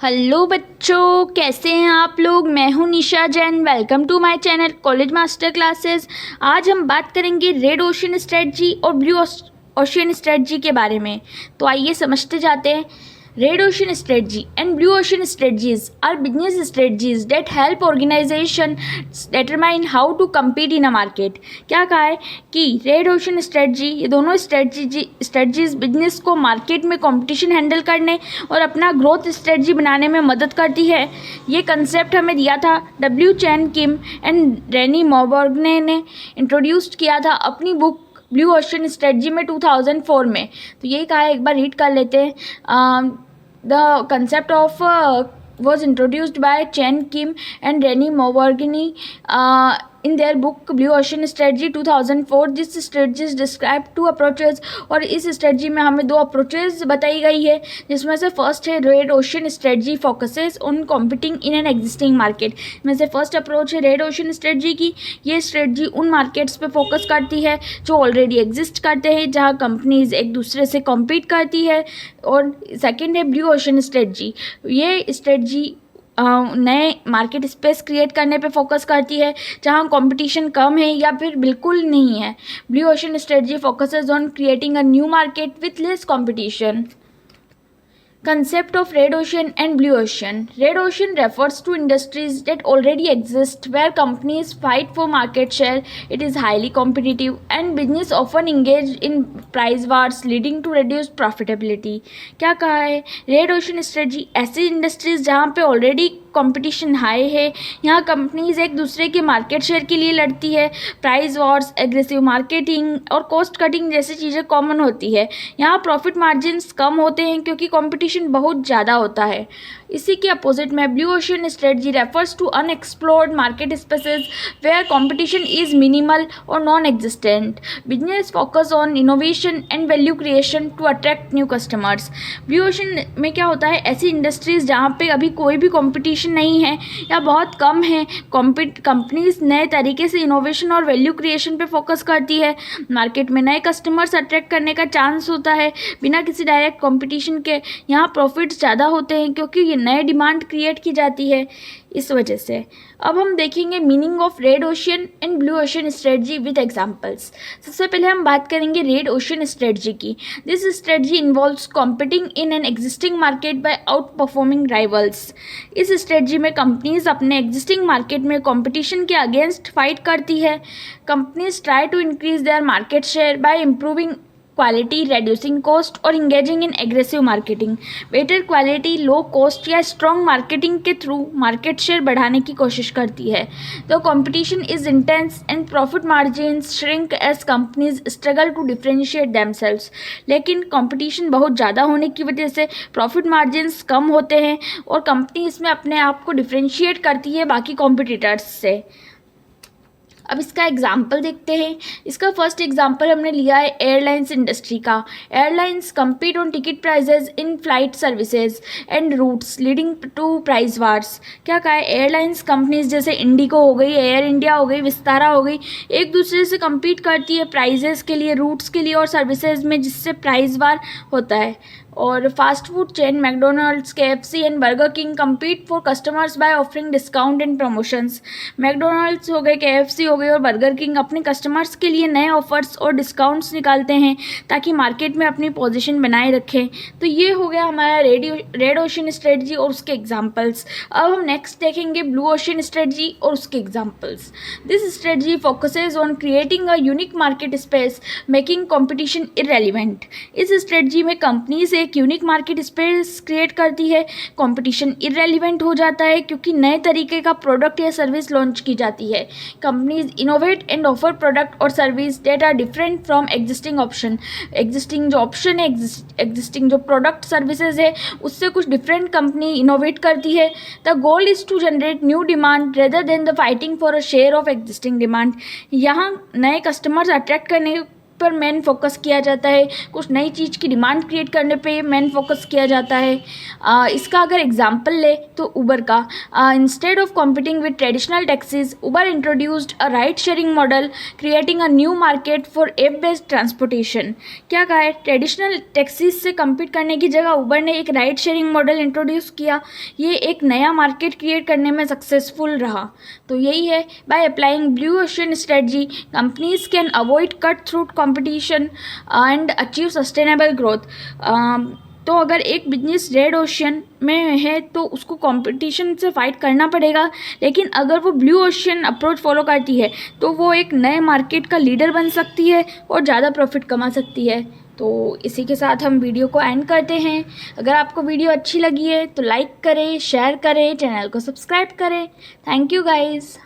Hello बच्चों, कैसे हैं आप लोग। मैं हूं Nisha Jain. Welcome to my channel college master classes. आज हम बात करेंगे रेड ओशन स्ट्रेटजी और ब्लू ओशन स्ट्रेटजी के बारे में। तो आइए समझते जाते हैं। Red ocean strategy and blue ocean strategies are business strategies that help organisation determine how to compete in a market. क्या कहा है कि रेड ओशन स्ट्रेटजी, ये दोनों स्ट्रेटजीज बिजनेस को मार्केट में कंपटीशन हैंडल करने और अपना ग्रोथ स्ट्रेटजी बनाने में मदद करती है। ये कंसेप्ट हमें दिया था W chain Kim and rainy मॉर्गने ने इंट्रोड्यूस किया था अपनी बुक ब्लू ओशन स्ट्रेटजी में 2004 में। तो यही कहा है, एक बार रीड कर लेते हैं। The concept of was introduced by Chen Kim and Rennie Moubargini in their book Blue Ocean Strategy 2004. This strategy is described two approaches और इस strategy में हमें दो approaches बताई गई है, जिसमें से first है Red Ocean Strategy focuses on competing in an existing market। में से first approach है Red Ocean Strategy की। ये strategy उन markets पे focus करती है जो already exist करते हैं, जहाँ companies एक दूसरे से compete करती है। और सेकेंड है ब्लू ओशन स्ट्रेटजी। ये स्ट्रेटजी नए मार्केट स्पेस क्रिएट करने पे फोकस करती है जहाँ कंपटीशन कम है या फिर बिल्कुल नहीं है। Blue ocean strategy focuses on creating a new market with less competition. Concept of red ocean and blue ocean. Red ocean refers to industries that already exist where companies fight for market share. It is highly competitive and business often engage in price wars leading to reduced profitability. क्या कहा है? Red ocean strategy ऐसी industries जहाँ पे already competition high है, यहाँ companies एक दूसरे के मार्केट शेयर के लिए लड़ती है। प्राइस वॉर्स, एग्रेसिव मार्केटिंग और कॉस्ट कटिंग जैसी चीज़ें कॉमन होती है। यहाँ प्रॉफिट मार्जिन्स कम होते हैं क्योंकि कंपटीशन बहुत ज़्यादा होता है। इसी के अपोजिट में blue ocean strategy refers to unexplored market spaces where competition is minimal और non existent. Business focus on innovation and value creation to attract new customers. Blue ocean में क्या होता है, ऐसी इंडस्ट्रीज जहाँ पे अभी कोई भी कंपटीशन नहीं है या बहुत कम है, कंपनीज नए तरीके से इनोवेशन और वैल्यू क्रिएशन पे फोकस करती है। मार्केट में नए कस्टमर्स अट्रैक्ट करने का चांस होता है बिना किसी डायरेक्ट कंपटीशन के। यहाँ प्रॉफिट्स ज़्यादा होते हैं क्योंकि ये नए डिमांड क्रिएट की जाती है, इस वजह से। अब हम देखेंगे meaning of red ocean and blue ocean strategy with examples. सबसे पहले हम बात करेंगे रेड ओशन स्ट्रेटजी की। This strategy involves competing in an existing market by outperforming rivals. इस स्ट्रेटजी में कंपनीज अपने एग्जिस्टिंग मार्केट में कंपटीशन के अगेंस्ट फाइट करती है। Companies try to increase their market share by improving quality, reducing cost और engaging in aggressive marketing. Better quality, low cost या strong marketing के थ्रू मार्केट शेयर बढ़ाने की कोशिश करती है। The competition is intense and profit margins shrink as companies struggle to differentiate themselves. लेकिन competition बहुत ज़्यादा होने की वजह से प्रॉफिट मार्जिन्स कम होते हैं और कंपनी इसमें अपने आप को डिफरेंशिएट करती है बाकी कॉम्पिटिटर्स से। अब इसका एग्जाम्पल देखते हैं। इसका फर्स्ट एग्जाम्पल हमने लिया है एयरलाइंस इंडस्ट्री का। Airlines compete on ticket prices in flight services and routes leading to price wars। क्या कहा है, एयरलाइंस कंपनीज जैसे इंडिगो हो गई, एयर इंडिया हो गई, विस्तारा हो गई, एक दूसरे से compete करती है प्राइजेस के लिए, रूट्स के लिए और सर्विसेज में, जिससे प्राइस वार होता है। और fast food chain McDonald's, KFC and burger king compete for customers by offering discount and promotions. McDonald's हो गए, KFC हो गए और बर्गर किंग अपने कस्टमर्स के लिए नए ऑफर्स और डिस्काउंट्स निकालते हैं ताकि मार्केट में अपनी पोजीशन बनाए रखें। तो ये हो गया हमारा रेड ओशन स्ट्रेटजी और उसके एग्जांपल्स। अब हम नेक्स्ट देखेंगे ब्लू ओशन स्ट्रेटजी और उसके examples. This strategy focuses on creating a unique market space making competition irrelevant. इस स्ट्रेटजी में कंपनी से एक यूनिक मार्केट स्पेस क्रिएट करती है, कंपटीशन इररेलेवेंट हो जाता है क्योंकि नए तरीके का प्रोडक्ट या सर्विस लॉन्च की जाती है। Companies innovate and offer product और service that are different from existing option. Existing जो ऑप्शन है, एग्जिस्टिंग जो प्रोडक्ट सर्विसेज है, उससे कुछ डिफरेंट कंपनी इनोवेट करती है। The goal is to generate new demand rather than the fighting for a share of existing demand. यहाँ नए कस्टमर्स अट्रैक्ट करने पर मेन फोकस किया जाता है, कुछ नई चीज़ की डिमांड क्रिएट करने पे मेन फोकस किया जाता है। इसका अगर एग्जांपल ले तो उबर का, instead of competing with traditional taxis, Uber introduced a ride sharing model creating a new market for app based transportation. क्या कहा है, ट्रेडिशनल टैक्सीज से कम्पीट करने की जगह उबर ने एक राइड शेयरिंग मॉडल इंट्रोड्यूस किया, ये एक नया मार्केट क्रिएट करने में सक्सेसफुल रहा। तो यही है, by applying blue ocean strategy companies can avoid cut through competition and achieve sustainable growth. तो अगर एक बिजनेस रेड ओशन में है तो उसको कंपटीशन से फाइट करना पड़ेगा, लेकिन अगर वो ब्लू ओशन अप्रोच फॉलो करती है तो वो एक नए मार्केट का लीडर बन सकती है और ज़्यादा प्रॉफिट कमा सकती है। तो इसी के साथ हम वीडियो को एंड करते हैं। अगर आपको वीडियो अच्छी लगी है तो लाइक करें, शेयर करें, चैनल को सब्सक्राइब करें। Thank you guys.